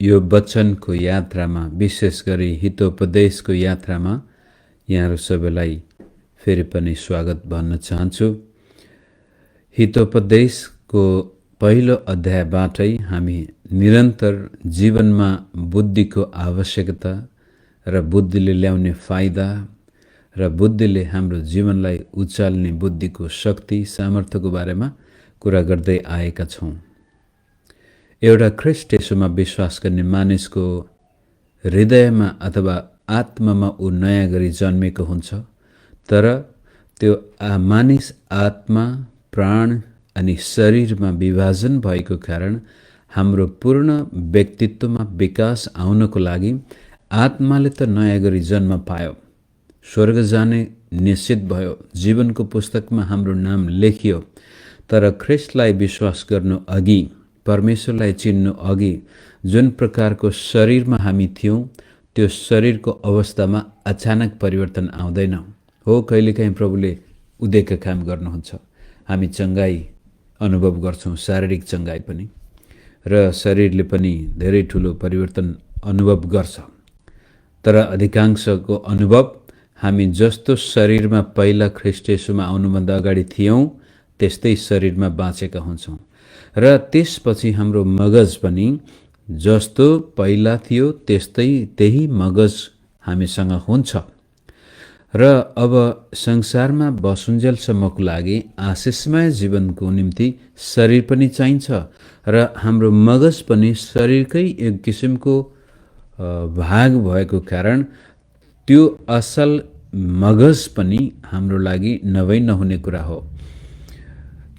यो वचनको यात्रामा विशेष गरी हितोपदेशको यात्रामा यहाँहरू सबैलाई फेरि पनि स्वागत भन्न चाहन्छु। हितोपदेशको पहिलो अध्यायबाटै हामी निरन्तर जीवनमा बुद्धिको आवश्यकता र बुद्धिले ल्याउने फाइदा र बुद्धिले हाम्रो जीवनलाई उचाल्ने बुद्धिको शक्ति सामर्थ्यको बारेमा कुरा गर्दै आएका छौँ। एउटा ख्रीष्ट येशूमा विश्वास गर्ने मानिसको हृदयमा अथवा आत्मामा ऊ नयाँ गरी जन्मेको हुन्छ, तर त्यो मानिस आत्मा, प्राण अनि शरीरमा विभाजन भएको कारण हाम्रो पूर्ण व्यक्तित्वमा विकास आउनको लागि आत्माले त नयाँ गरी जन्म पायो, स्वर्ग जाने निश्चित भयो, जीवनको पुस्तकमा हाम्रो नाम लेखियो, तर ख्रीष्टलाई विश्वास गर्नु अघि, परमेश्वरलाई चिन्नु अघि जुन प्रकारको शरीरमा हामी थियौँ त्यो शरीरको अवस्थामा अचानक परिवर्तन आउँदैन। हो, कहिलेकाहीँ प्रभुले उद्धारका काम गर्नुहुन्छ, हामी चङ्गाई अनुभव गर्छौँ, शारीरिक चङ्गाई पनि, र शरीरले पनि धेरै ठुलो परिवर्तन अनुभव गर्छ। तर अधिकांशको अनुभव हामी जस्तो शरीरमा पहिला ख्रीष्ट येशूमा आउनुभन्दा अगाडि थियौँ त्यस्तै शरीरमा बाँचेका हुन्छौँ, र त्यसपछि हाम्रो मगज पनि जस्तो पहिला थियो त्यही मगज हामीसँग हुन्छ। र अब संसारमा बसुन्जेलसम्मको लागि आशिषमय जीवनको निम्ति शरीर पनि चाहिन्छ, र हाम्रो मगज पनि शरीरकै एक किसिमको भाग भएको कारण त्यो असल मगज पनि हाम्रो लागि नहुने कुरा हो।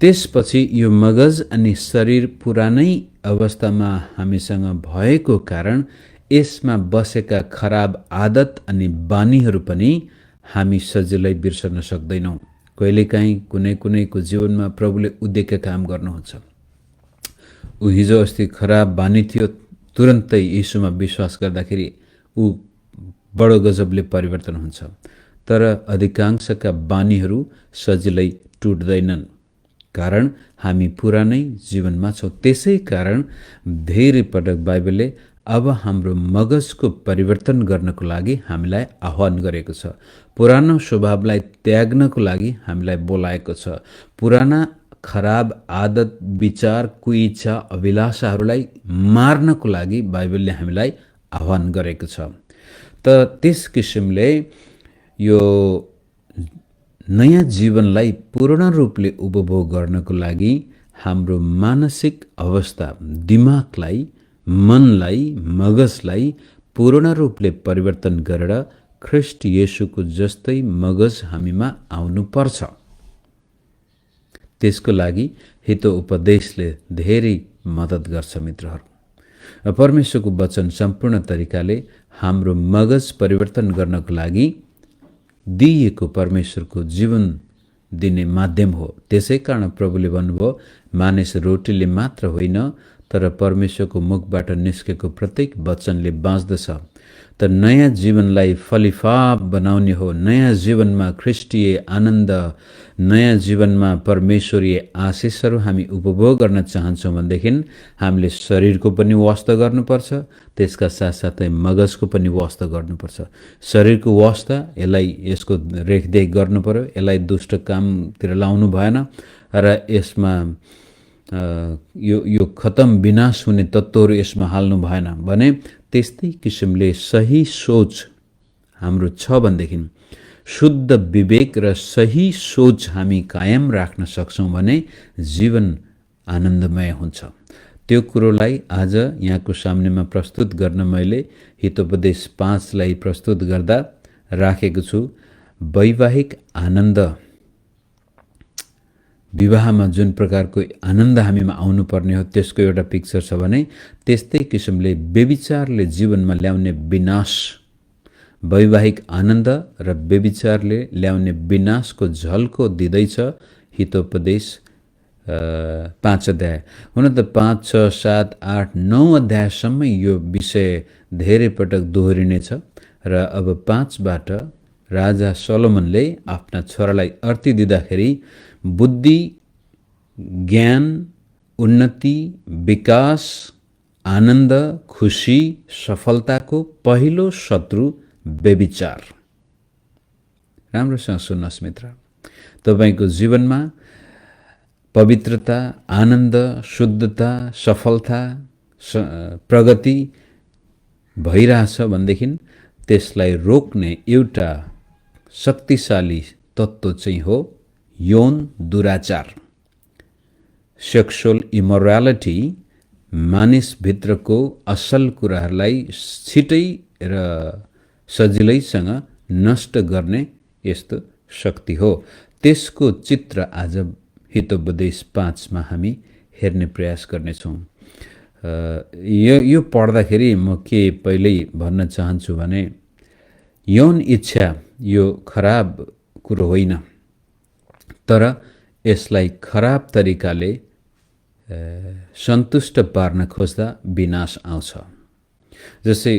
त्यसपछि यो मगज अनि शरीर पुरानै अवस्थामा हामीसँग भएको कारण यसमा बसेका खराब आदत अनि बानीहरू पनि हामी सजिलै बिर्सन सक्दैनौँ। कहिलेकाहीँ कुनैको जीवनमा प्रभुले उद्धारका काम गर्नुहुन्छ। ऊ हिजो अस्ति खराब बानी थियो, तुरन्तै यीशुमा विश्वास गर्दाखेरि ऊ बडो गजबले परिवर्तन हुन्छ, तर अधिकांशका बानीहरू सजिलै टुट्दैनन्, कारण हामी पुरानै जीवनमा छौँ। त्यसै कारण धेरै पटक बाइबलले अब हाम्रो मगजको परिवर्तन गर्नको लागि हामीलाई आह्वान गरेको छ, पुरानो स्वभावलाई त्याग्नको लागि हामीलाई बोलाएको छ, पुराना खराब आदत, विचार, कुइच्छा, अभिलाषाहरूलाई मार्नको लागि बाइबलले हामीलाई आह्वान गरेको छ। त त्यस किसिमले यो नयाँ जीवनलाई पूर्ण रूपले उपभोग गर्नको लागि हाम्रो मानसिक अवस्था, दिमागलाई, मनलाई, मगजलाई पूर्ण रूपले परिवर्तन गरेर ख्रीष्ट येशूको जस्तै मगज हामीमा आउनुपर्छ। त्यसको लागि हितो उपदेशले धेरै मद्दत गर्छ मित्रहरू। परमेश्वरको वचन सम्पूर्ण तरिकाले हाम्रो मगज परिवर्तन गर्नको लागि दिइएको परमेश्वरको जीवन दिने माध्यम हो। त्यसै कारण प्रभुले भन्नुभयो, मानिस रोटीले मात्र होइन तर परमेश्वरको मुखबाट निस्केको प्रत्येक वचनले बाँच्दछ। त नयाँ जीवनलाई फलिफाप बनाउने हो, नयाँ जीवनमा ख्रीष्टीय आनन्द, नयाँ जीवनमा परमेश्वरीय आशिषहरू हामी उपभोग गर्न चाहन्छौँ भनेदेखि हामीले शरीरको पनि वास्ता गर्नुपर्छ, त्यसका साथसाथै मगजको पनि वास्ता गर्नुपर्छ। शरीरको वास्ता, यसको रेखदेख गर्नु पर्यो, यसलाई दुष्ट कामतिर लाउनु भएन, र यसमा यो खतम विनाश हुने तत्त्वहरू यसमा हाल्नु भएन भने त्यस्तै किसिमले सही सोच हाम्रो छ भनेदेखि, शुद्ध विवेक र सही सोच हामी कायम राख्न सक्छौँ भने जीवन आनन्दमय हुन्छ। त्यो कुरोलाई आज यहाँको सामनेमा प्रस्तुत गर्न मैले हितोपदेश 5 प्रस्तुत गर्दा राखेको छु। वैवाहिक आनन्द, विवाहमा जुन प्रकारको आनन्द हामीमा आउनुपर्ने हो त्यसको एउटा पिक्चर छ भने त्यस्तै किसिमले व्यभिचारले जीवनमा ल्याउने विनाश, वैवाहिक आनन्द र व्यभिचारले ल्याउने विनाशको झल्को दिँदैछ हितोपदेश 5 अध्याय। हुन त 5, 6, 7, 8, 9 अध्यायसम्म यो विषय धेरै पटक दोहोरिनेछ, र अब 5बाट राजा सोलोमनले आफ्ना छोरालाई अर्ती दिँदाखेरि बुद्धि, ज्ञान, उन्नति, विकास आनन्द, खुसी, सफलताको पहिलो शत्रु व्यभिचार। राम्रोसँग सुन्नुहोस् मित्र, तपाईको जीवनमा पवित्रता, आनन्द, शुद्धता, सफलता, प्रगति भइरहेछ भनेदेखि त्यसलाई रोक्ने एउटा शक्तिशाली तत्त्व चाहिँ हो यौन दुराचार। सेक्सुअल इमोरालिटी मानिसभित्रको असल कुराहरूलाई छिटै र सजिलैसँग नष्ट गर्ने यस्तो शक्ति हो। त्यसको चित्र आज हितोपदेश 5 मा हामी हेर्ने प्रयास गर्नेछौँ। यो पढ्दाखेरि म के पहिल्यै भन्न चाहन्छु भने यौन इच्छा यो खराब कुरो होइन, तर यसलाई खराब तरिकाले सन्तुष्ट पार्न खोज्दा विनाश आउँछ। जस्तै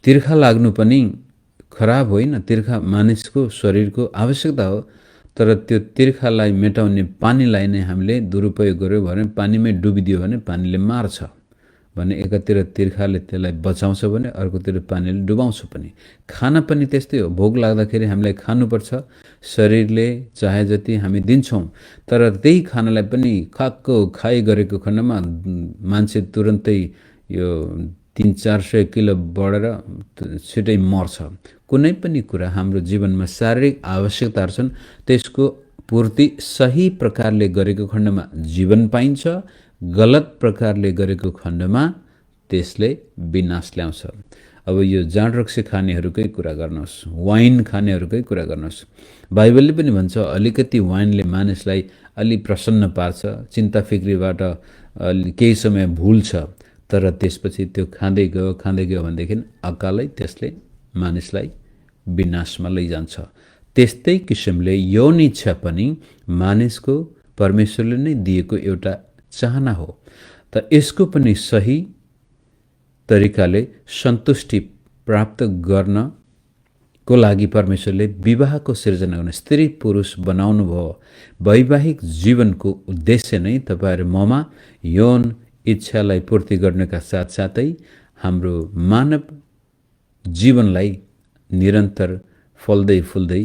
तिर्खा लाग्नु पनि खराब होइन, तिर्खा मानिसको शरीरको आवश्यकता हो, तर त्यो तिर्खालाई मेटाउने पानीलाई नै हामीले दुरुपयोग गर्यो भने, पानीमै डुबिदियो भने पानीले मार्छ भने एकातिर तिर्खाले त्यसलाई बचाउँछ भने अर्कोतिर पानीले डुबाउँछ पनि। खाना पनि त्यस्तै हो, भोक लाग्दाखेरि हामीलाई खानुपर्छ, शरीरले चाहे जति हामी दिन्छौँ, तर त्यही खानालाई पनि खाक्को खाइ गरेको खण्डमा मान्छे तुरन्तै यो 300-400 किलो बढेर छिटै मर्छ। कुनै पनि कुरा हाम्रो जीवनमा शारीरिक आवश्यकताहरू छन्, त्यसको पूर्ति सही प्रकारले गरेको खण्डमा जीवन पाइन्छ, गलत प्रकारले गरेको खण्डमा त्यसले विनाश ल्याउँछ। अब यो जाँड रक्सी खानेहरूकै कुरा गर्नुहोस्, वाइन खानेहरूकै कुरा गर्नुहोस्, बाइबलले पनि भन्छ अलिकति वाइनले मानिसलाई अलि प्रसन्न पार्छ, चिन्ता फिक्रीबाट केही समय भुल्छ, तर त्यसपछि त्यो खाँदै गयो भनेदेखि अकालै त्यसले मानिसलाई विनाशमा लैजान्छ। त्यस्तै किसिमले यौन इच्छा पनि मानिसको परमेश्वरले नै दिएको एउटा चाहना हो, त यसको पनि सही तरिकाले सन्तुष्टि प्राप्त गर्नको लागि परमेश्वरले विवाहको सिर्जना गर्ने, स्त्री पुरुष बनाउनु भयो। वैवाहिक जीवनको उद्देश्य नै तपाईहरु ममा यौन इच्छालाई पूर्ति गर्नका साथसाथै हाम्रो मानव जीवनलाई निरन्तर फल्दै फुल्दै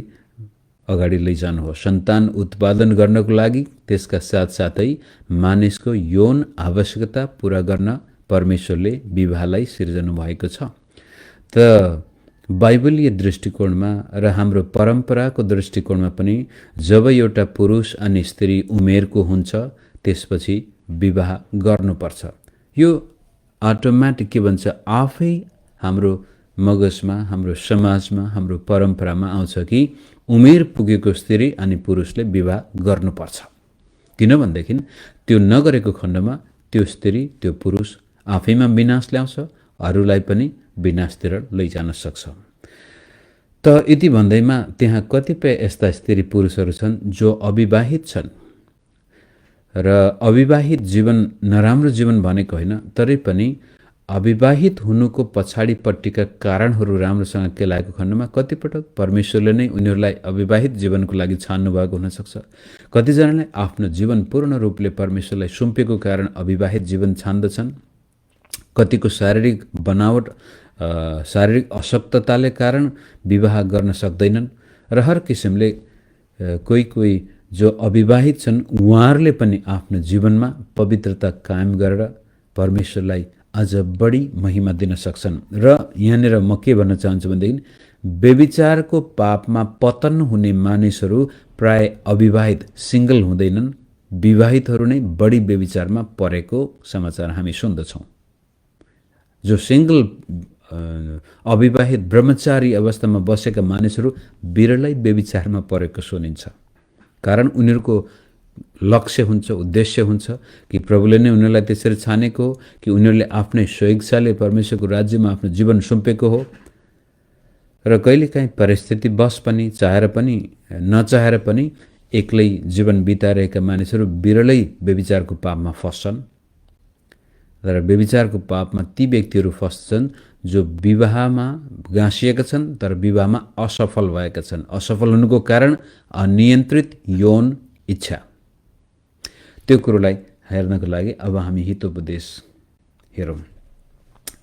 अगाडि लैजानु हो। सन्तान उत्पादन गर्नको लागि त्यसका साथसाथै मानिसको यौन आवश्यकता पूरा गर्न परमेश्वरले विवाहलाई सिर्जनु भएको छ। त बाइबलीय दृष्टिकोणमा र हाम्रो परम्पराको दृष्टिकोणमा पनि जब एउटा पुरुष अनि स्त्री उमेरको हुन्छ त्यसपछि विवाह गर्नुपर्छ। यो अटोमेटिक के भन्छ आफै हाम्रो मगजमा, हाम्रो समाजमा, हाम्रो परम्परामा आउँछ कि उमेर पुगेको स्त्री अनि पुरुषले विवाह गर्नुपर्छ। किनभनेदेखि त्यो नगरेको खण्डमा त्यो स्त्री त्यो पुरुष आफैमा विनाश ल्याउँछ, अरूलाई पनि विनाशतिर लैजान सक्छ। त यति भन्दैमा त्यहाँ कतिपय यस्ता स्त्री पुरुषहरू छन् जो अविवाहित छन् र अविवाहित जीवन नराम्रो जीवन भनेको होइन, तरै पनि अविवाहित हुनुको पछाडिपट्टिका कारणहरू राम्रोसँग केलाएको खण्डमा कतिपटक परमेश्वरले नै उनीहरूलाई अविवाहित जीवनको लागि छान्नु भएको हुनसक्छ। कतिजनाले आफ्नो जीवन पूर्ण रूपले परमेश्वरलाई सुम्पेको कारण अविवाहित जीवन छान्दछन्। कतिको शारीरिक बनावट, शारीरिक अशक्तताले कारण विवाह गर्न सक्दैनन् र हर किसिमले कोही जो अविवाहित छन् उहाँहरूले पनि आफ्नो जीवनमा पवित्रता कायम गरेर परमेश्वरलाई अझ बढी महिमा दिन सक्छन्। र यहाँनिर म के भन्न चाहन्छु भनेदेखि व्यभिचारको पापमा पतन हुने मानिसहरू प्राय अविवाहित सिंगल हुँदैनन्, विवाहितहरू नै बढी व्यभिचारमा परेको समाचार हामी सुन्दछौँ। जो सिंगल अविवाहित ब्रह्मचारी अवस्थामा बसेका मानिसहरू बिरलै व्यभिचारमा परेको सुनिन्छ। कारण उनीहरूको लक्ष्य हुन्छ, उद्देश्य हुन्छ कि प्रभुले नै उनीहरूलाई त्यसरी छानेको हो कि उनीहरूले आफ्नै स्वेच्छाले परमेश्वरको राज्यमा आफ्नो जीवन सुम्पेको हो र कहिलेकाहीँ परिस्थिति बस पनि चाहेर पनि नचाहेर पनि एक्लै जीवन बिताइरहेका मानिसहरू बिरलै व्यभिचारको पापमा फस्छन्। र व्यभिचारको पापमा ती व्यक्तिहरू फस्छन् जो विवाहमा गाँसिएका छन् तर विवाहमा असफल भएका छन्। असफल हुनुको कारण अनियन्त्रित यौन इच्छा। त्यो कुरोलाई हेर्नको लागि अब हामी हितोपदेश हेरौँ।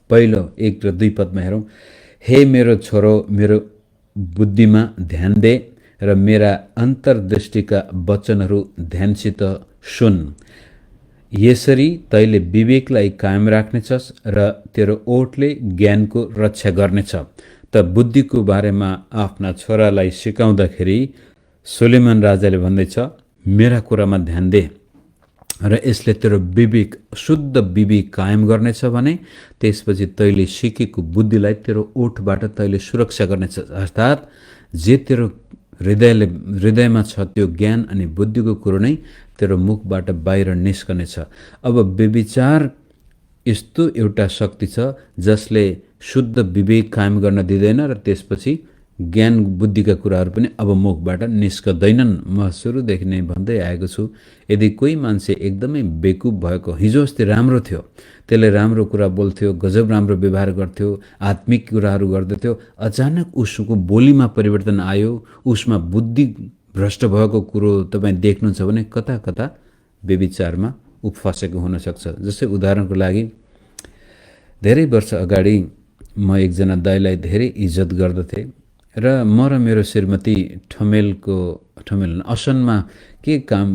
पहिलो 1 र 2 पदमा हेरौँ। हे मेरो छोरो, मेरो बुद्धिमा ध्यान दे र मेरा अन्तर्दृष्टिका वचनहरू ध्यानसित सुन। यसरी तैले विवेकलाई कायम राख्नेछस् र तेरो ओठले ज्ञानको रक्षा गर्नेछ। त बुद्धिको बारेमा आफ्ना छोरालाई सिकाउँदाखेरि सोलोमन राजाले भन्दैछ, मेरा कुरामा ध्यान दे र यसले तेरो विवेक, शुद्ध विवेक कायम गर्नेछ भने त्यसपछि तैले सिकेको बुद्धिलाई तेरो ओठबाट तैले सुरक्षा गर्नेछ। अर्थात् जे तेरो हृदयमा छ त्यो ज्ञान अनि बुद्धिको कुरो नै तेरो मुखबाट बाहिर निस्कनेछ। अब व्यभिचार यस्तो एउटा शक्ति छ जसले शुद्ध विवेक कायम गर्न दिँदैन र त्यसपछि ज्ञान बुद्धिका कुराहरू पनि अब मुखबाट निस्कदैनन्। म सुरुदेखि नै भन्दै आएको छु, यदि कोही मान्छे एकदमै बेकुब भएको, हिजो अस्ति राम्रो थियो, त्यसले राम्रो कुरा बोल्थ्यो, गजब राम्रो व्यवहार गर्थ्यो, आत्मिक कुराहरू गर्दथ्यो, अचानक उसको बोलीमा परिवर्तन आयो, उसमा बुद्धि भ्रष्ट भएको कुरो तपाईँ देख्नुहुन्छ भने कता कता व्यभिचारमा ऊ फसेको हुनसक्छ। जस्तै उदाहरणको लागि धेरै वर्ष अगाडि म एकजना दाइलाई धेरै इज्जत गर्दथेँ र म र मेरो श्रीमती असनमा के काम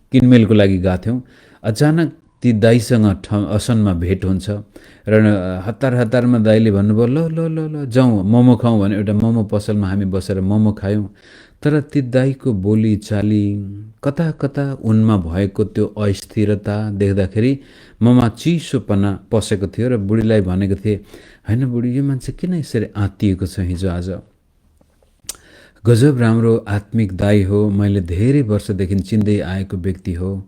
किनमेलको लागि गएको थियौँ। अचानक ती दाइसँग असनमा भेट हुन्छ र हतारमा दाइले भन्नुभयो, ल ल ल ल जाउँ मोमो खाउँ भने एउटा मोमो पसलमा हामी बसेर मोमो खायौँ। तर ती दाइको बोली चाली, कता कता उनमा भएको त्यो अस्थिरता देख्दाखेरि ममा चिसोपना पसेको थियो र बुढीलाई भनेको थिएँ, होइन बुढी, यो मान्छे किन यसरी आत्तिएको छ? हिजो आज गजब राम्रो आत्मिक दाइ हो, मैले धेरै वर्षदेखि चिन्दै आएको व्यक्ति हो।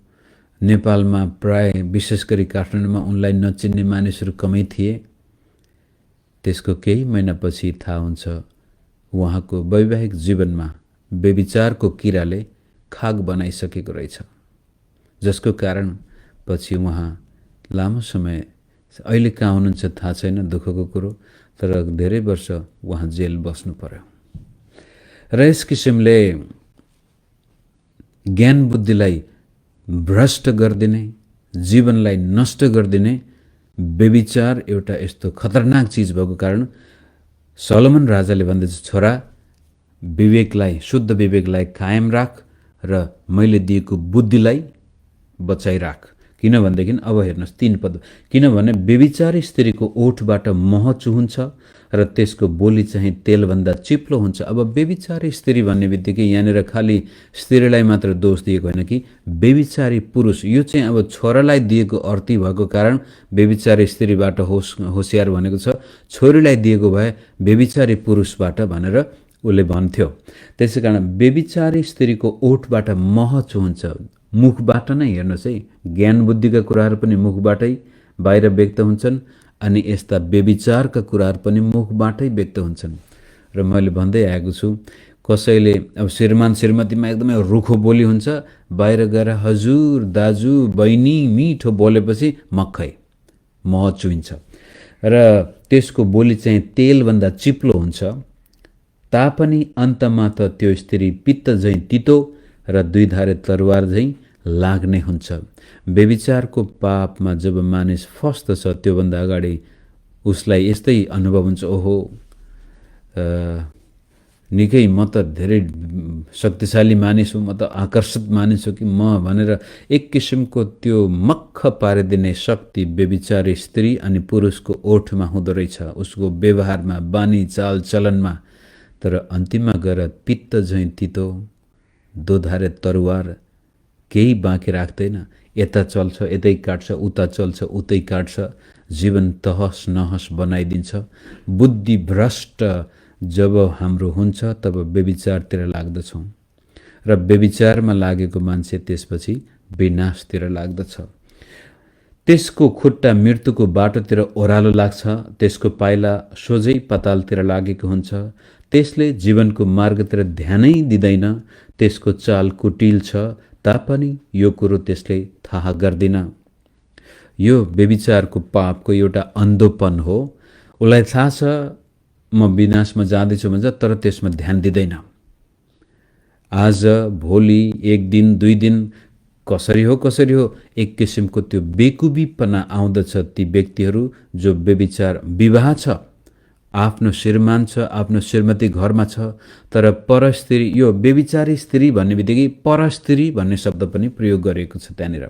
नेपालमा प्राय विशेष गरी काठमाडौँमा उनलाई नचिन्ने मानिसहरू कमै थिए। त्यसको केही महिनापछि थाहा हुन्छ उहाँको वैवाहिक जीवनमा व्यभिचारको किराले खाग बनाइसकेको रहेछ, जसको कारण पछि उहाँ लामो समय, अहिले कहाँ हुनुहुन्छ थाहा छैन, दुःखको कुरो, तर धेरै वर्ष उहाँ जेल बस्नु पर्यो। र यस किसिमले ज्ञान बुद्धिलाई भ्रष्ट गरिदिने, जीवनलाई नष्ट गरिदिने व्यभिचार एउटा यस्तो खतरनाक चिज भएको कारण सोलोमन राजाले भन्दछ, छोरा विवेकलाई, शुद्ध विवेकलाई कायम राख र मैले दिएको बुद्धिलाई बचाइराख। किनभनेदेखि अब हेर्नुहोस् 3 पद, किनभने व्यभिचारी स्त्रीको ओठबाट मह चुहुन्छ र त्यसको बोली चाहिँ तेलभन्दा चिप्लो हुन्छ। अब व्यभिचारी स्त्री भन्ने बित्तिकै यहाँनिर खालि स्त्रीलाई मात्र दोष दिएको होइन कि व्यभिचारी पुरुष, यो चाहिँ अब छोरालाई दिएको अर्थी भएको कारण व्यभिचारी स्त्रीबाट होसियार भनेको छ, छोरीलाई दिएको भए व्यभिचारी पुरुषबाट भनेर उसले भन्थ्यो। त्यसै कारण व्यभिचारी स्त्रीको ओठबाट मह चुहुन्छ, मुखबाट नै। हेर्नुहोस् है, ज्ञान बुद्धिका कुराहरू पनि मुखबाटै बाहिर व्यक्त हुन्छन् अनि यस्ता व्यभिचारका कुराहरू पनि मुखबाटै व्यक्त हुन्छन्। र मैले भन्दै आएको छु, कसैले अब श्रीमान श्रीमतीमा एकदमै रुखो बोली हुन्छ, बाहिर गएर हजुर, दाजु, बहिनी मिठो बोलेपछि मक्खै मह चुहिन्छ र त्यसको बोली चाहिँ तेलभन्दा चिप्लो हुन्छ। तापनि अन्तमा त त्यो स्त्री पित्त झैँ तितो र 2 धारे तरवार झैँ लाग्ने हुन्छ। व्यभिचारको पापमा जब मानिस फस्दछ त्योभन्दा अगाडि उसलाई यस्तै अनुभव हुन्छ, ओहो निकै म त धेरै शक्तिशाली मानिस हुँ, म त आकर्षित मानिस हो कि म भनेर एक किसिमको त्यो मक्ख पारिदिने शक्ति व्यभिचारी स्त्री अनि पुरुषको ओठमा हुँदो रहेछ, उसको व्यवहारमा, बानी चाल चलनमा। तर अन्तिममा गएर पित्त झैँ तितो, 2 धारे तरवार, केही बाँकी राख्दैन, यता चल्छ यतै काट्छ, उता चल्छ उतै काट्छ, जीवन तहस नहस बनाइदिन्छ। बुद्धि भ्रष्ट जब हाम्रो हुन्छ तब व्यभिचारतिर लाग्दछौँ र व्यभिचारमा लागेको मान्छे त्यसपछि विनाशतिर लाग्दछ। त्यसको खुट्टा मृत्युको बाटोतिर ओह्रालो लाग्छ, त्यसको पाइला सोझै पातालतिर लागेको हुन्छ। त्यसले जीवनको मार्गतिर ध्यानै दिँदैन, त्यसको चाल कुटिल छ तापनि यो कुरो त्यसले थाहा गर्दिन। यो व्यभिचारको पापको एउटा अन्धोपन हो। उसलाई थाहा छ म विनाशमा जाँदैछु भन्छ, तर त्यसमा ध्यान दिँदैन। आज भोलि 1 दिन 2 दिन कसरी हो एक किसिमको त्यो बेकुबीपना आउँदछ ती व्यक्तिहरू जो व्यभिचार विवाह छ, आफ्नो श्रीमान छ, आफ्नो श्रीमती घरमा छ, तर परस्त्री, यो व्यभिचारी स्त्री भन्ने बित्तिकै परस्त्री भन्ने शब्द पनि प्रयोग गरिएको छ त्यहाँनिर।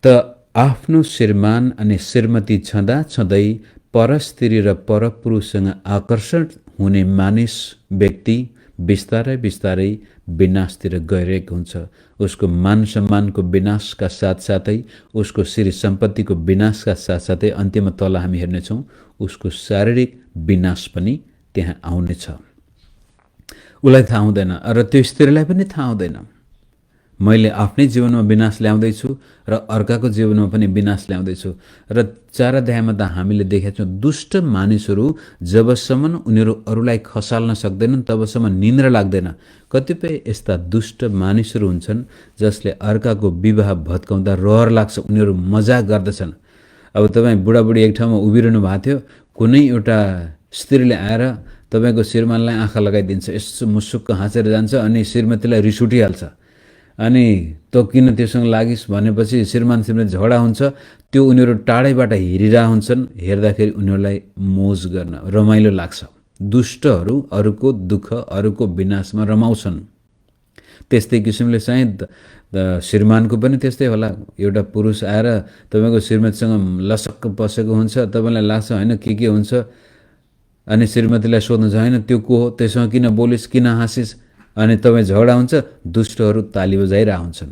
त आफ्नो श्रीमान अनि श्रीमती छँदा छँदै परस्त्री र परपुरुषसँग आकर्षण हुने मानिस व्यक्ति बिस्तारै बिस्तारै विनाशतिर गइरहेको हुन्छ। उसको मान सम्मानको विनाशका साथसाथै उसको श्री सम्पत्तिको विनाशका साथसाथै अन्त्यमा तल हामी हेर्नेछौँ उसको शारीरिक विनाश पनि त्यहाँ आउनेछ। उसलाई थाहा हुँदैन र त्यो स्त्रीलाई पनि थाहा हुँदैन मैले आफ्नै जीवनमा विनाश ल्याउँदैछु र अर्काको जीवनमा पनि विनाश ल्याउँदैछु। र 4 अध्यायमा त हामीले देखेका छौँ दुष्ट मानिसहरू जबसम्म उनीहरू अरूलाई खसाल्न सक्दैनन् तबसम्म निन्द्रा लाग्दैन। कतिपय यस्ता दुष्ट मानिसहरू हुन्छन् जसले अर्काको विवाह भत्काउँदा रहर लाग्छ, उनीहरू मजाक गर्दछन्। अब तपाईँ बुढाबुढी एक ठाउँमा उभिरहनु भएको थियो, कुनै एउटा स्त्रीले आएर तपाईँको श्रीमानलाई आँखा लगाइदिन्छ, यसो मुसुक्क हाँसेर जान्छ अनि श्रीमतीलाई रिस उठिहाल्छ। अनि तँ किन त्योसँग लागिस् भनेपछि श्रीमान श्रीमती झगडा हुन्छ। त्यो उनीहरू टाढैबाट हेरिरहेका हुन्छन्, हेर्दाखेरि उनीहरूलाई मोज गर्न रमाइलो लाग्छ। दुष्टहरू अरूको दुःख अरूको विनाशमा रमाउँछन्। त्यस्तै किसिमले सायद श्रीमानको पनि त्यस्तै होला। एउटा पुरुष आएर तपाईँको श्रीमतीसँग लसक्क पसेको हुन्छ, तपाईँलाई लाग्छ होइन के हुन्छ, अनि श्रीमतीलाई सोध्नुहुन्छ होइन त्यो को हो, त्यससँग किन बोलिस्, किन हाँसिस्, अनि तपाईँ झगडा हुन्छ। दुष्टहरू ताली बजाइरहेका हुन्छन्।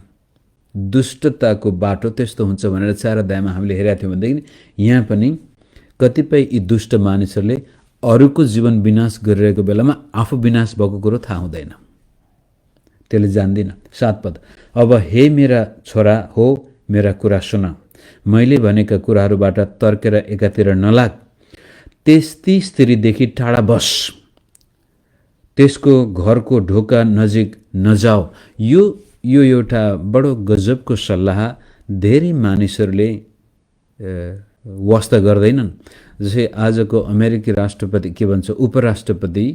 दुष्टताको बाटो त्यस्तो हुन्छ भनेर 4 अध्यायमा हामीले हेरेका थियौँ। भनेदेखि यहाँ पनि कतिपय यी दुष्ट मानिसहरूले अरूको जीवन विनाश गरिरहेको बेलामा आफू विनाश भएको कुरो थाहा हुँदैन, त्यसले जान्दिन। 7 पद, अब हे मेरा छोरा हो मेरा कुरा सुन, मैले भनेका कुराहरूबाट तर्केर एकातिर नलाग, त्यस्ती स्त्रीदेखि टाढा बस, त्यसको घरको ढोका नजिक नजाऊ। यो एउटा बडो गजबको सल्लाह धेरै मानिसहरूले वास्ता गर्दैनन्। जस्तै आजको अमेरिकी राष्ट्रपति के भन्छ, उपराष्ट्रपति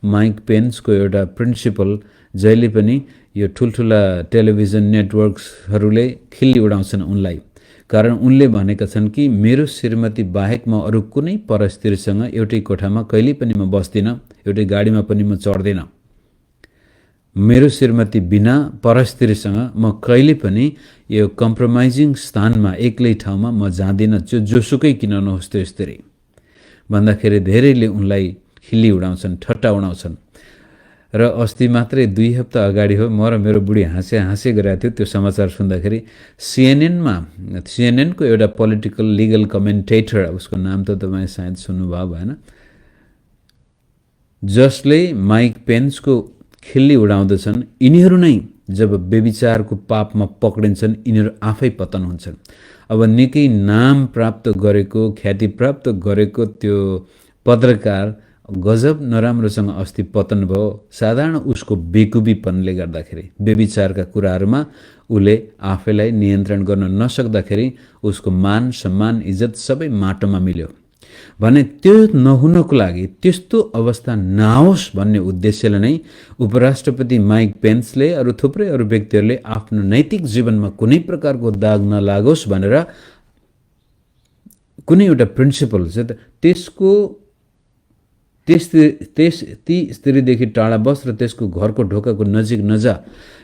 माइक पेन्सको एउटा प्रिन्सिपल जहिले पनि यो ठुल्ठुला टेलिभिजन नेटवर्क्सहरूले खिल्ली उडाउँछन् उनलाई। कारण उनले भनेका छन् कि मेरो श्रीमती बाहेक म अरू कुनै परस्त्रीसँग एउटै कोठामा कहिल्यै पनि म बस्दिनँ, एउटै गाडीमा पनि म चढ्दिनँ। मेरो श्रीमती बिना परस्त्रीसँग म कहिले पनि यो कम्प्रोमाइजिङ स्थानमा एक्लै ठाउँमा म जाँदिनँ, जोसुकै किन नहोस् त्यो स्त्री भन्दाखेरि धेरैले उनलाई खिल्ली उडाउँछन्, ठट्टा उडाउँछन्। र अस्ति मात्रै 2 हप्ता अगाडि हो, म र मेरो बुढी हाँसे गरेको थियो त्यो समाचार सुन्दाखेरि। सिएनएनको एउटा पोलिटिकल लिगल कमेन्टेटर, उसको नाम त तपाईँ सायद सुन्नुभयो भएन, जसले माइक पेन्सको खिल्ली उडाउँदछन्, यिनीहरू नै जब व्यभिचारको पापमा पक्रिन्छन् यिनीहरू आफै पतन हुन्छन्। अब निकै नाम प्राप्त गरेको, ख्याति प्राप्त गरेको त्यो पत्रकार गजब नराम्रोसँग अस्ति पतन भयो। साधारण उसको बेकुबीपनले गर्दाखेरि, व्यभिचारका कुराहरूमा उसले आफैलाई नियन्त्रण गर्न नसक्दाखेरि उसको मान सम्मान इज्जत सबै माटोमा मिल्यो भने त्यो नहुनको लागि, त्यस्तो अवस्था नआओस् भन्ने उद्देश्यले नै उपराष्ट्रपति माइक पेन्सले अरू थुप्रै अरू व्यक्तिहरूले आफ्नो नैतिक जीवनमा कुनै प्रकारको दाग नलागोस् भनेर कुनै एउटा प्रिन्सिपल चाहिँ ती स्त्रीदेखि टाढा बस र त्यसको घरको ढोकाको नजिक नजा।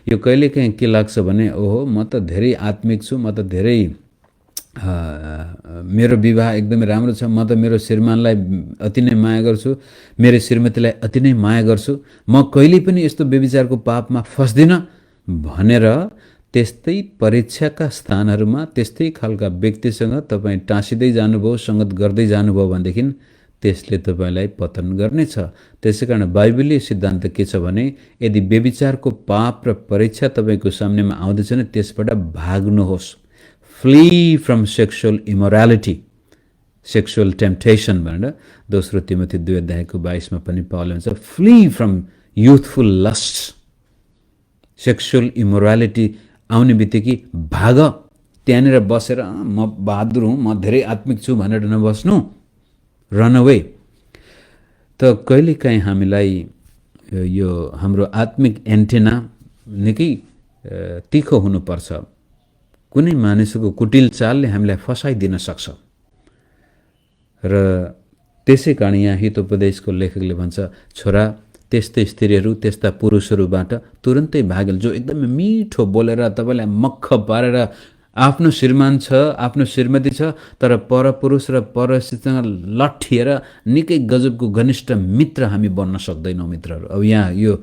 यो कहिलेकाहीँ के लाग्छ भने ओहो म त धेरै आत्मिक छु, म त धेरै मेरो विवाह एकदमै राम्रो छ, म त मेरो श्रीमानलाई अति नै माया गर्छु, मेरो श्रीमतीलाई अति नै माया गर्छु, म कहिल्यै पनि यस्तो व्यभिचारको पापमा फस्दिनँ भनेर त्यस्तै परीक्षाका स्थानहरूमा त्यस्तै खालका व्यक्तिसँग तपाईँ टाँसिँदै जानुभयो, सङ्गत गर्दै जानुभयो भनेदेखि त्यसले तपाईँलाई पतन गर्नेछ। त्यसै कारण बाइबलीय सिद्धान्त के छ भने यदि व्यभिचारको पाप र परीक्षा तपाईँको सामनेमा आउँदैछ भने त्यसबाट भाग्नुहोस्। Flee from sexual immorality, sexual temptation भनेर 2 तिमोथी 2 अध्यायको 22 पनि पाउले हुन्छ। Flee from youthful lust, sexual immorality आउने बित्तिकै भाग। त्यहाँनिर बसेर म बहादुर हुँ, म धेरै आत्मिक छु भनेर नबस्नु, रन अवे। त कहिलेकाहीँ हामीलाई यो हाम्रो आत्मिक एन्टेना निकै तीखो हुनुपर्छ। कुनै मानिसको कुटिल चालले हामीलाई फसाइदिन सक्छ। र त्यसै कारण यहाँ हितोपदेशको लेखकले भन्छ, छोरा त्यस्तै स्त्रीहरू त्यस्ता पुरुषहरूबाट तुरन्तै भागेल जो एकदमै मिठो बोलेर तपाईँलाई मक्ख पारेर आफ्नो श्रीमान छ, आफ्नो श्रीमती छ, तर परपुरुष र परस्त्रीसँग लट्ठिएर निकै गजबको घनिष्ठ मित्र हामी बन्न सक्दैनौँ मित्रहरू। अब यहाँ यो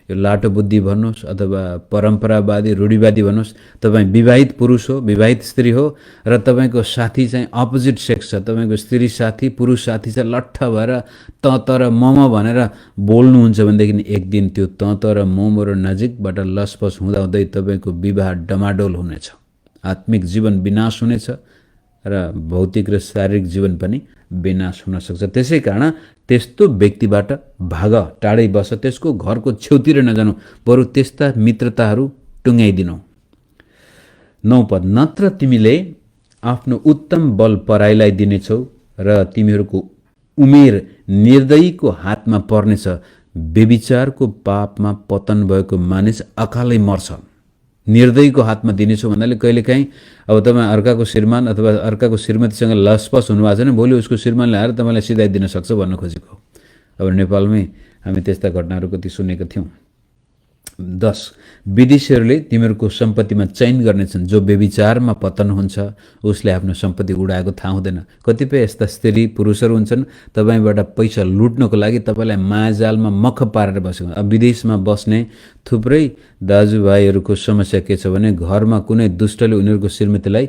लाटो बुद्धि भन्नुहोस् अथवा परम्परावादी रूढिवादी भन्नुहोस्, तपाईँ विवाहित पुरुष हो, विवाहित स्त्री हो र तपाईँको साथी चाहिँ अपोजिट सेक्स छ, तपाईँको स्त्री साथी पुरुष साथी छ, लट्ठ भएर त तर मम भनेर बोल्नुहुन्छ भनेदेखि एक दिन त्यो त तर मम र नजिकबाट लसपस हुँदाहुँदै तपाईँको विवाह डमाडोल हुनेछ, आत्मिक जीवन विनाश हुनेछ र भौतिक र शारीरिक जीवन पनि विनाश हुन सक्छ। त्यसै कारण त्यस्तो व्यक्तिबाट भाग, टाढै बस, त्यसको घरको छेउतिर नजानु, बरु त्यस्ता मित्रताहरू टुङ्ग्याइदिनु। 9 पद, नत्र तिमीले आफ्नो उत्तम बल पराईलाई दिनेछौ र तिमीहरूको उमेर निर्दयीको हातमा पर्नेछ। व्यभिचारको पापमा पतन भएको मानिस अकालै मर्छ। निर्दयीको हातमा दिनेछु भन्नाले कहिलेकाहीँ अब तपाईँ अर्काको श्रीमान अथवा अर्काको श्रीमतीसँग लसपस हुनुभएको छ भने भोलि उसको श्रीमानले आएर तपाईँलाई सिधाइदिन सक्छ भन्न खोजेको। अब नेपालमै हामी त्यस्ता घटनाहरू कति सुनेका थियौँ। 10, विदेशीहरूले तिमीहरूको सम्पत्तिमा चयन गर्नेछन्। जो व्यभिचारमा पतन हुन्छ उसले आफ्नो सम्पत्ति उडाएको थाहा हुँदैन। कतिपय यस्ता स्त्री पुरुषहरू हुन्छन् तपाईँबाट पैसा लुट्नको लागि तपाईँलाई मायाजालमा मख पारेर बसेको। अब विदेशमा बस्ने थुप्रै दाजुभाइहरूको समस्या के छ भने घरमा कुनै दुष्टले उनीहरूको श्रीमतीलाई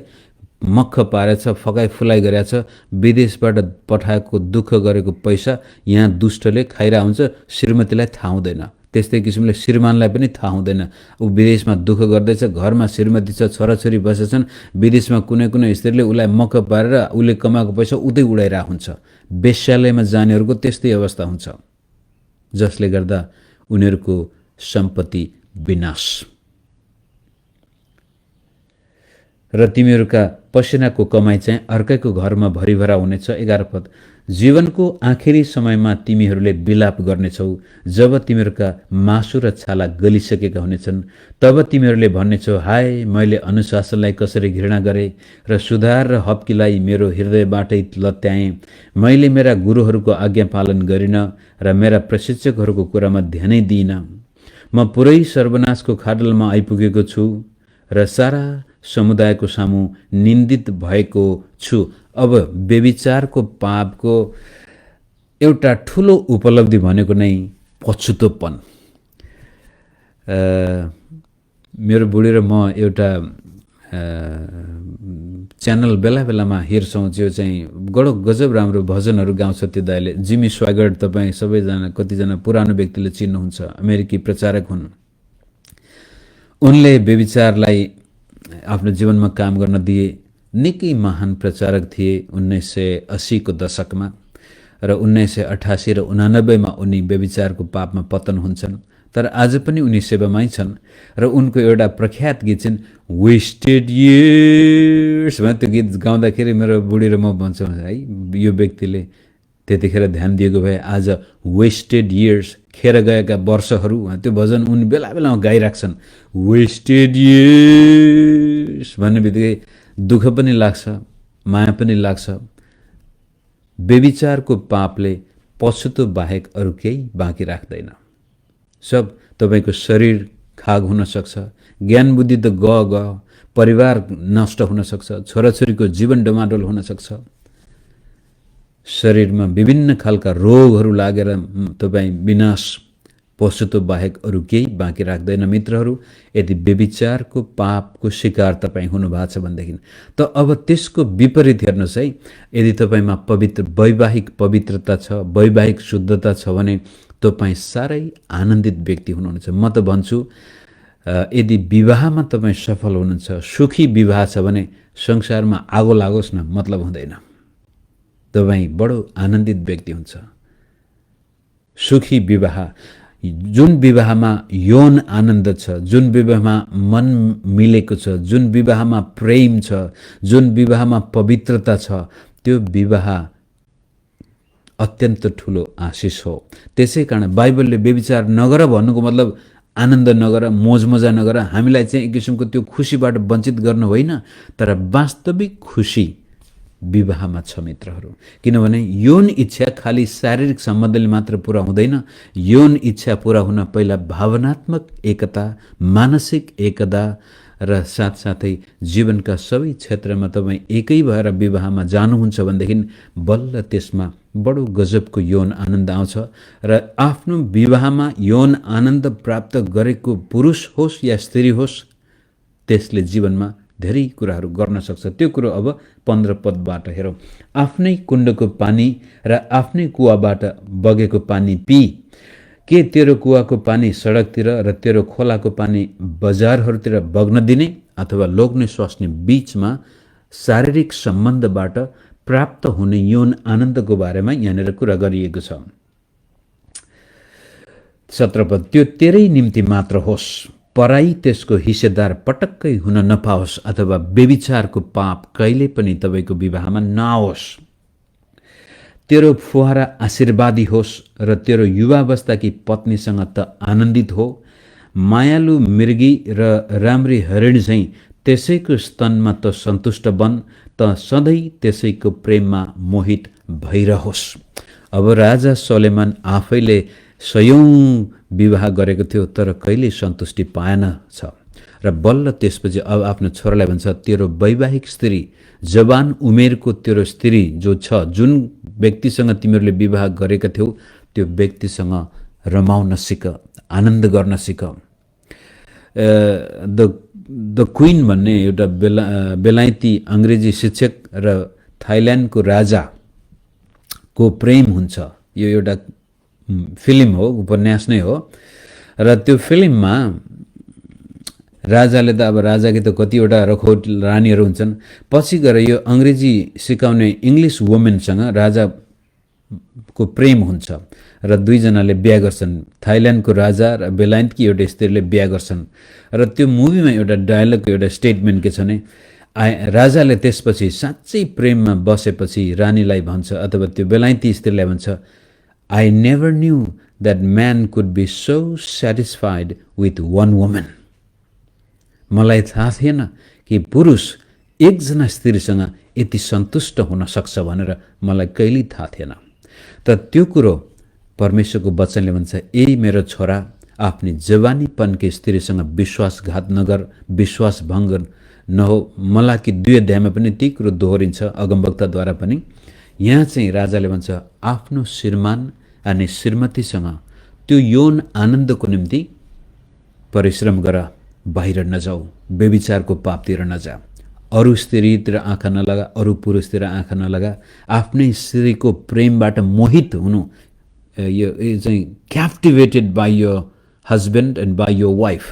मख पारेछ, फकाइ फुलाइ गरेछ, विदेशबाट पठाएको दुःख गरेको पैसा यहाँ दुष्टले खाइरहेको हुन्छ, श्रीमतीलाई थाहा हुँदैन। त्यस्तै किसिमले श्रीमानलाई पनि थाहा हुँदैन। ऊ विदेशमा दुःख गर्दैछ, घरमा श्रीमती छ, छोराछोरी बसेछन्, विदेशमा कुनै कुनै स्त्रीले उसलाई मक्क पारेर उसले कमाएको पैसा उतै उडाइरहेको हुन्छ। वेश्यालयमा जानेहरूको त्यस्तै अवस्था हुन्छ, जसले गर्दा उनीहरूको सम्पत्ति विनाश। र तिमीहरूका पसिनाको कमाइ चाहिँ अर्कैको घरमा भरिभरा हुनेछ। 11 पद, जीवनको आखिरी समयमा तिमीहरूले विलाप गर्नेछौ। जब तिमीहरूका मासु र छाला गलिसकेका हुनेछन् तब तिमीहरूले भन्नेछौ, हाय मैले अनुशासनलाई कसरी घृणा गरेँ र सुधार र हप्कीलाई मेरो हृदयबाटै लत्याएँ। मैले मेरा गुरुहरूको आज्ञा पालन गरिनँ र मेरा प्रशिक्षकहरूको कुरामा ध्यानै दिइनँ। म पुरै सर्वनाशको खाडलमा आइपुगेको छु र सारा समुदायको सामु निन्दित भएको छु। अब व्यभिचारको पापको एउटा ठुलो उपलब्धि भनेको नै पछुतोपन। मेरो बुढी र म एउटा च्यानल बेला बेलामा हेर्छौँ, जो चाहिँ गजब राम्रो भजनहरू गाउँछ त्यो दाइले। जिमी स्वागर्ट, तपाईँ सबैजना कतिजना पुरानो व्यक्तिले चिन्नुहुन्छ, अमेरिकी प्रचारक हुन्। उनले व्यभिचारलाई आफ्नो जीवनमा काम गर्न दिए। निकै महान प्रचारक थिए 1980 को दशकमा र 1988 र 89 मा उनी व्यभिचारको पापमा पतन हुन्छन्। तर आज पनि उनी सेवामै छन् र उनको एउटा प्रख्यात गीत चाहिँ वेस्टेड इयर्स भन्ने त्यो गीत गाउँदाखेरि मेरो बुढी र म भन्छौँ, है यो व्यक्तिले त्यतिखेर ध्यान दिएको भए आज वेस्टेड इयर्स, खेर गएका वर्षहरू, त्यो भजन उनी बेला बेलामा गाइराख्छन्। वेस्टेड इयर्स भन्ने बित्तिकै दुःख पनि लाग्छ, माया पनि लाग्छ। व्यभिचारको पापले पछुतो बाहेक अरू केही बाँकी राख्दैन। सब तपाईको शरीर खाग हुन सक्छ, ज्ञान बुद्धि त गयो, परिवार नष्ट हुन सक्छ, छोराछोरीको जीवन डमाडोल हुन सक्छ, शरीरमा विभिन्न खालका रोगहरू लागेर तपाईँ विनाश, पछुतो बाहेक अरू केही बाँकी राख्दैन। मित्रहरू, यदि व्यभिचारको पापको शिकार तपाईँ हुनुभएको छ भनेदेखि त अब त्यसको विपरीत हेर्नुहोस् है। यदि तपाईँमा वैवाहिक पवित्रता छ, वैवाहिक शुद्धता छ भने तपाईँ साह्रै आनन्दित व्यक्ति हुनुहुन्छ। म त भन्छु, यदि विवाहमा तपाईँ सफल हुनुहुन्छ, सुखी विवाह छ भने संसारमा आगो लागोस् न, मतलब हुँदैन। तपाईँ बडो आनन्दित व्यक्ति हुन्छ। सुखी विवाह, जुन विवाहमा यौन आनन्द छ, जुन विवाहमा मन मिलेको छ, जुन विवाहमा प्रेम छ, जुन विवाहमा पवित्रता छ, त्यो विवाह अत्यन्त ठुलो आशिष हो। त्यसै कारण बाइबलले व्यभिचार नगर भन्नुको मतलब आनन्द नगर, मोजमजा नगर, हामीलाई चाहिँ एक किसिमको त्यो खुसीबाट वञ्चित गर्न होइन, तर वास्तविक खुसी विवाहमा छ मित्रहरू। किनभने यौन इच्छा खाली शारीरिक सम्बन्धले मात्र पूरा हुँदैन। यौन इच्छा पूरा हुन पहिला भावनात्मक एकता, मानसिक एकता र साथसाथै जीवनका सबै क्षेत्रमा तपाईँ एकै भएर विवाहमा जानुहुन्छ भनेदेखि बल्ल त्यसमा बडो गजबको यौन आनन्द आउँछ र आफ्नो विवाहमा यौन आनन्द प्राप्त गरेको पुरुष होस् या स्त्री होस्, त्यसले जीवनमा धेरै कुराहरू गर्न सक्छ। त्यो कुरो अब 15 पदबाट हेरौँ। आफ्नै कुण्डको पानी र आफ्नै कुवाबाट बगेको पानी पी, के तेरो कुवाको पानी सडकतिर र तेरो खोलाको पानी बजारहरूतिर बग्न दिने अथवा लोग्ने स्वास्नी बीचमा शारीरिक सम्बन्धबाट प्राप्त हुने यौन आनन्दको बारेमा यहाँनिर कुरा गरिएको छ। 17 पद, त्यो तेरै निम्ति मात्र होस्, पराई त्यसको हिस्सेदार पटक्कै हुन नपाओस् अथवा व्यभिचारको पाप कहिले पनि तपाईँको विवाहमा नआओस्। तेरो फुहारा आशीर्वादी होस् र तेरो युवावस्थाकी पत्नीसँग त आनन्दित हो। मायालु मृगी र राम्री हरिण झैँ त्यसैको स्तनमा त सन्तुष्ट बन, त सधैँ त्यसैको प्रेममा मोहित भइरहोस्। अब राजा सोलेमान आफैले सयौं विवाह गरेको थियो, तर कहिल्यै सन्तुष्टि पाएन छ र बल्ल त्यसपछि अब आफ्नो छोरालाई भन्छ, तेरो वैवाहिक स्त्री, जवान उमेरको तेरो स्त्री जो छ, जुन व्यक्तिसँग तिमीहरूले विवाह गरेका थियौ, त्यो व्यक्तिसँग रमाउन सिक, आनन्द गर्न सिक। द क्वीन भन्ने एउटा बेलायती अङ्ग्रेजी शिक्षक र थाइल्यान्डको राजाको प्रेम हुन्छ। यो एउटा फिल्म हो, उपन्यास नै हो र त्यो फिल्ममा राजाले त अब राजाकी त कतिवटा रखौट रानीहरू हुन्छन्, पछि गएर यो अङ्ग्रेजी सिकाउने इङ्ग्लिस वुमेनसँग राजाको प्रेम हुन्छ र दुईजनाले बिहा गर्छन्। थाइल्यान्डको राजा र बेलायतकी एउटा स्त्रीले बिहा गर्छन् र त्यो मुभीमा एउटा डायलगको एउटा स्टेटमेन्ट के छ भने, राजाले त्यसपछि साँच्चै प्रेममा बसेपछि रानीलाई भन्छ अथवा त्यो बेलायती स्त्रीलाई भन्छ, I never knew that man could be so satisfied with one woman. मलाई थाहा थिएन कि पुरुष एकजना स्त्रीसँग यति सन्तुष्ट हुन सक्छ भनेर मलाई कहिल्यै थाहा थिएन। तर त्यो कुरो परमेश्वरको वचनले भन्छ, ए मेरो छोरा, आफ्नी जवानीपनकी स्त्रीसँग विश्वासघात नगर, विश्वास भङ्ग नहो। मलाकी 2 अध्यायमा पनि त्यही कुरो दोहोरिन्छ अगमवक्ताद्वारा पनि। यहाँ चाहिँ राजाले भन्छ, आफ्नो श्रीमान अनि श्रीमतीसँग त्यो यौन आनन्दको निम्ति परिश्रम गर, बाहिर नजाऊ, व्यभिचारको पापतिर नजा, अरू स्त्रीतिर आँखा नलगा, अरू पुरुषतिर आँखा नलगा। आफ्नै स्त्रीको प्रेमबाट मोहित हुनु, यो चाहिँ क्याप्टिभेटेड बाई यो हस्बेन्ड एन्ड बाई यो वाइफ।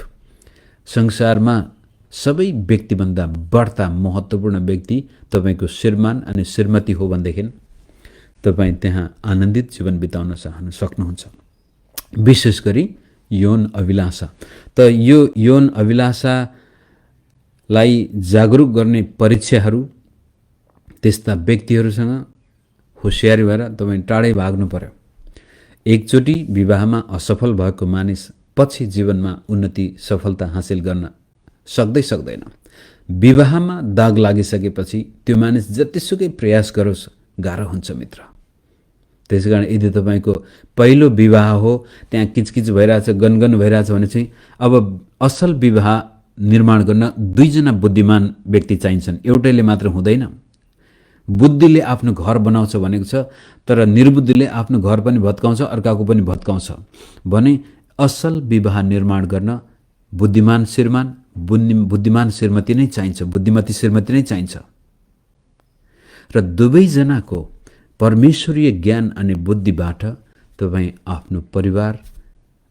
संसारमा सबै व्यक्तिभन्दा बढ्ता महत्त्वपूर्ण व्यक्ति तपाईँको श्रीमान अनि श्रीमती हो भनेदेखि तपाईँ त्यहाँ आनन्दित जीवन बिताउन सक्नुहुन्छ। विशेष गरी यौन अभिलाषा। त यो यौन अभिलाषालाई जागरुक गर्ने परीक्षाहरू त्यस्ता व्यक्तिहरूसँग होसियारी भएर तपाईँ टाढै भाग्नु पर्यो। एकचोटि विवाहमा असफल भएको मानिस पछि जीवनमा उन्नति, सफलता हासिल गर्न सक्दैन। विवाहमा दाग लागिसकेपछि त्यो मानिस जतिसुकै प्रयास गरोस् गाह्रो हुन्छ मित्र। त्यसैकारण यदि तपाईँको पहिलो विवाह हो, त्यहाँ किचकिच भइरहेछ, गनगन भइरहेछ भने चाहिँ अब असल विवाह निर्माण गर्न 2 जना बुद्धिमान व्यक्ति चाहिन्छन्, एउटैले मात्र हुँदैन। बुद्धिले आफ्नो घर बनाउँछ भनेको छ, तर निर्बुद्धिले आफ्नो घर पनि भत्काउँछ, अर्काको पनि भत्काउँछ भने असल विवाह निर्माण गर्न बुद्धिमान श्रीमान, बुद्धिमान श्रीमती नै चाहिन्छ, बुद्धिमती श्रीमती नै चाहिन्छ। र दुवैजनाको परमेश्वरीय ज्ञान अनि बुद्धिबाट तपाईँ आफ्नो परिवार,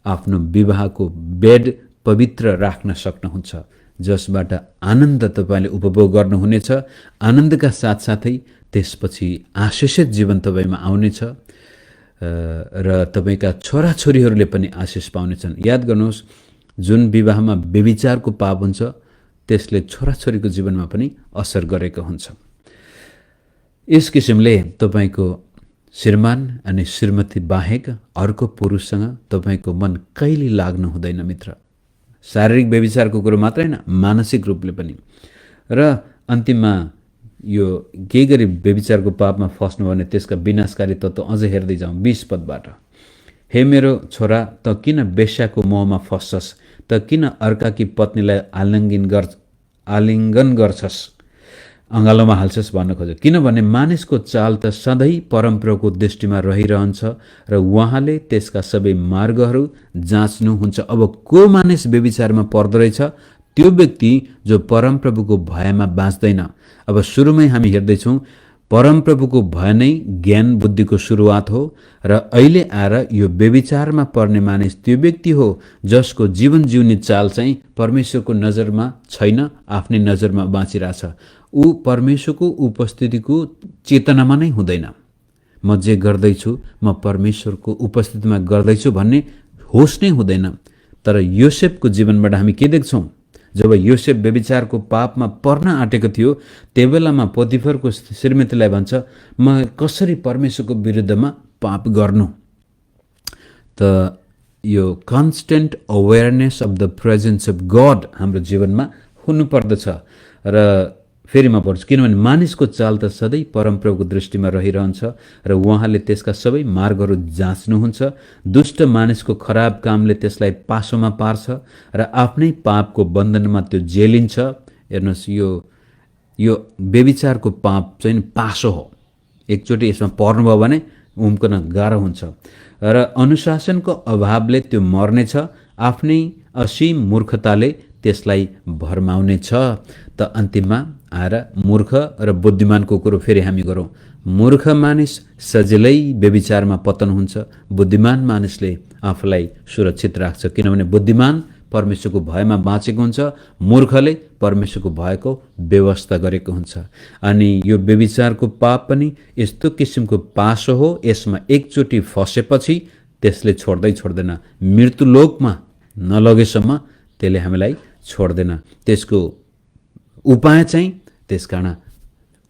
आफ्नो विवाहको बेड पवित्र राख्न सक्नुहुन्छ, जसबाट आनन्द तपाईँले उपभोग गर्नुहुनेछ। आनन्दका साथसाथै त्यसपछि आशिषित जीवन तपाईँमा आउनेछ र तपाईँका छोराछोरीहरूले पनि आशिष पाउनेछन्। याद गर्नुहोस्, जुन विवाहमा व्यभिचारको पाप हुन्छ त्यसले छोराछोरीको जीवनमा पनि असर गरेको हुन्छ। यस किसिमले तपाईँको श्रीमान अनि श्रीमती बाहेक अर्को पुरुषसँग तपाईँको मन कहिले लाग्नु हुँदैन मित्र। शारीरिक व्यभिचारको कुरो मात्रै हैन, मानसिक रूपले पनि। र अन्तिममा यो केही गरी व्यभिचारको पापमा फस्नु भने त्यसका विनाशकारी तत्त्व अझै हेर्दै जाउँ 20 पदबाट। हे मेरो छोरा, त किन वेश्याको मोहमा फस्छस्? त किन अर्काकी पत्नीलाई आलिङ्गन गर्छस्, अँगालोमा हाल्छस् भन्न खोज्यो। किनभने मानिसको चाल त सधैँ परमप्रभुको दृष्टिमा रहिरहन्छ र उहाँले त्यसका सबै मार्गहरू जाँच्नुहुन्छ। अब को मानिस व्यभिचारमा पर्दो रहेछ? त्यो व्यक्ति जो परमप्रभुको भयमा बाँच्दैन। अब सुरुमै हामी हेर्दैछौँ परमप्रभुको भय नै ज्ञान बुद्धिको सुरुवात हो र अहिले आएर यो व्यभिचारमा पर्ने मानिस त्यो व्यक्ति हो जसको जीवन जिउने चाल चाहिँ परमेश्वरको नजरमा छैन, आफ्नै नजरमा बाँचिरहेछ। ऊ परमेश्वरको उपस्थितिको चेतनामा नै हुँदैन। म जे गर्दैछु म परमेश्वरको उपस्थितिमा गर्दैछु भन्ने होस नै हुँदैन। तर योसेफको जीवनबाट हामी के देख्छौँ? जब योसेफ व्यभिचारको पापमा पर्न आँटेको थियो त्यो बेलामा पोतिफरको श्रीमतीलाई भन्छ, म कसरी परमेश्वरको विरुद्धमा पाप गर्नु? त यो constant awareness of the presence of God हाम्रो जीवनमा हुनुपर्दछ। र फेरि म पढ्छु, किनभने मानिसको चाल त सधैँ परमप्रभुको दृष्टिमा रहिरहन्छ र उहाँले त्यसका सबै मार्गहरू जाँच्नुहुन्छ। दुष्ट मानिसको खराब कामले त्यसलाई पासोमा पार्छ र आफ्नै पापको बन्धनमा त्यो जेलिन्छ। हेर्नुहोस्, यो व्यभिचारको पाप चाहिँ पासो हो। एकचोटि यसमा पर्नुभयो भने उम्कन गाह्रो हुन्छ र अनुशासनको अभावले त्यो मर्नेछ। आफ्नै असीम मूर्खताले त्यसलाई भरमाउनेछ। त अन्तिममा आएर मूर्ख र बुद्धिमानको कुरो फेरि हामी गरौँ। मूर्ख मानिस सजिलै व्यभिचारमा पतन हुन्छ, बुद्धिमान मानिसले आफूलाई सुरक्षित राख्छ। किनभने बुद्धिमान परमेश्वरको भयमा बाँचेको हुन्छ, मूर्खले परमेश्वरको भयको व्यवस्था गरेको हुन्छ। अनि यो व्यभिचारको पाप पनि यस्तो किसिमको पासो हो, यसमा एकचोटि फसेपछि त्यसले छोड्दैन। मृत्युलोकमा नलगेसम्म त्यसले हामीलाई छोड्दैन। त्यसको उपाय चाहिँ त्यसकारण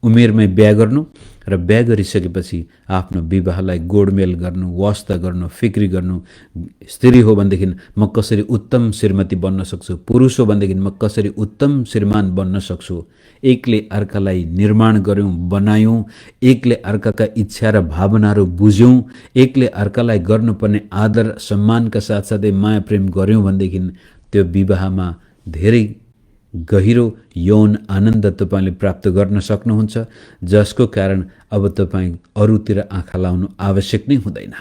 उमेरमै बिहा गर्नु र बिहा गरिसकेपछि आफ्नो विवाहलाई गोडमेल गर्नु, वास्ता गर्नु, फिक्री गर्नु। स्त्री हो भनेदेखि म कसरी उत्तम श्रीमती बन्न सक्छु, पुरुष हो भनेदेखि म कसरी उत्तम श्रीमान बन्न सक्छु। एकले अर्कालाई निर्माण गऱ्यौँ, बनायौँ, एकले अर्काका इच्छा र भावनाहरू बुझ्यौँ, एकले अर्कालाई गर्नुपर्ने आदर सम्मानका साथसाथै माया प्रेम गऱ्यौँ भनेदेखि त्यो विवाहमा धेरै गहिरो यौन आनन्द तपाईँले प्राप्त गर्न सक्नुहुन्छ, जसको कारण अब तपाईँ अरूतिर आँखा लाउनु आवश्यक नै हुँदैन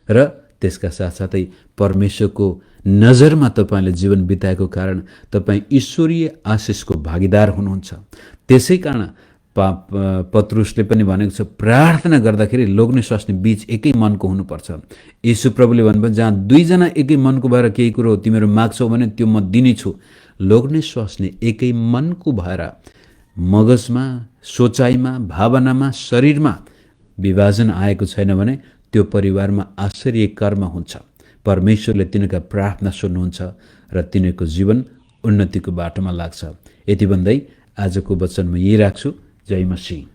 र त्यसका साथसाथै परमेश्वरको नजरमा तपाईँले जीवन बिताएको कारण तपाईँ ईश्वरीय आशिषको भागीदार हुनुहुन्छ। त्यसै कारण पत्रुसले पनि भनेको छ, प्रार्थना गर्दाखेरि लोग्ने स्वास्नी बीच एकै मनको हुनुपर्छ। यीशु प्रभुले भन्नुभयो, जहाँ दुईजना एकै मनको भएर केही कुरो तिमीहरू माग्छौ भने त्यो म दिनेछु। लोग्ने स्वास्नी एकै मनको भएर मगजमा, सोचाइमा, भावनामा, शरीरमा विभाजन आएको छैन भने त्यो परिवारमा आश्चर्य कर्म हुन्छ। परमेश्वरले तिनीहरूका प्रार्थना सुन्नुहुन्छ र तिनीहरूको जीवन उन्नतिको बाटोमा लाग्छ। यति भन्दै आजको वचन म यही राख्छु। जय मसीह।